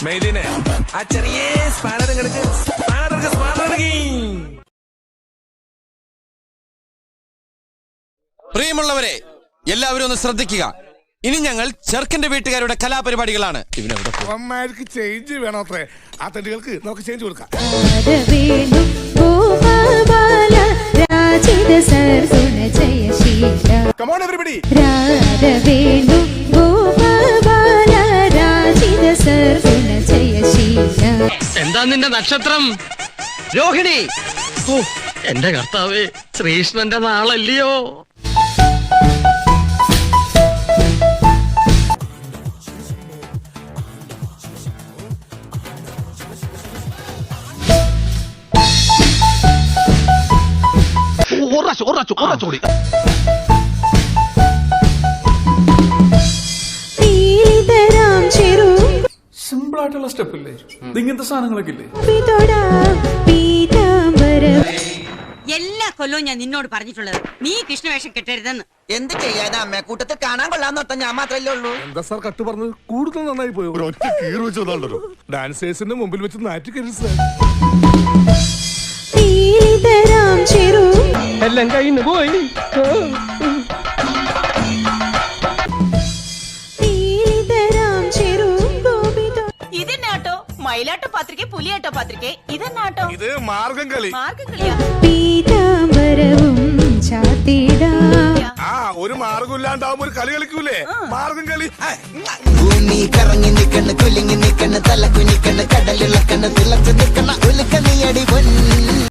മെയ്ദിനെ ആ ചെറിയ സ്പാനർ പ്രിയമുള്ളവരെ, എല്ലാവരും ഒന്ന് ശ്രദ്ധിക്കുക. ഇനി ഞങ്ങൾ ചെറുക്കന്റെ വീട്ടുകാരുടെ കലാപരിപാടികളാണ്. അവന്മാർക്ക് ചേഞ്ച് വേണോ അത്രേ? ആ തടികൾക്ക് നമുക്ക് ചേഞ്ച് കൊടുക്കാം. Come on everybody. എന്താ നിന്റെ നക്ഷത്രം? രോഹിണി. ഓ എന്റെ കർത്താവേ, ശ്രീകൃഷ്ണന്റെ നാളല്ലയോ? സിമ്പിൾ ആയിട്ടുള്ള സ്റ്റെപ്പ് ഇല്ലേ? ഇങ്ങനത്തെ സാധനങ്ങളൊക്കെ ഇല്ലേ? എല്ലാ കൊല്ലവും ഞാൻ നിന്നോട് പറഞ്ഞിട്ടുള്ളത് നീ കൃഷ്ണവേഷം കെട്ടരുതെന്ന്. എന്ത് ചെയ്യാനാ അമ്മ? കൂട്ടത്തിൽ കാണാൻ കൊള്ളാന്നൊട്ട ഞാൻ മാത്രല്ലേ ഉള്ളൂ. എന്താ സാർ കട്ട് പറഞ്ഞത്? കൂടുതൽ നന്നായി പോയോ? ഒറ്റ കീറ് വെച്ചോ. ഡാൻസേഴ്സിന്റെ മുമ്പിൽ വെച്ച് നാറ്റിക്കരുത് സാർ. എല്ലാം കയ്യിൽ പോയി. ഇതെന്നാട്ടോ? മയിലാട്ടോ പാത്രിക, പുലിയാട്ടോ പാത്രിക, ഇതെന്നാട്ടോ? ഇത് മാർഗം കളി. മാർഗം കളിയാ? ആ ഒരു മാർഗം ഇല്ലാണ്ടാവുമ്പോ ഒരു കളി കളിക്കൂലേ? മാർഗം കളി. ഭൂമി കറങ്ങി നിക്കണ്, കുലുങ്ങി നിക്കണ്, തല കുനിക്കണ്, കടലിളക്കണ്, തിളച്ചു നിക്കണ ഉലുക്ക നീ അടി പൊന്ന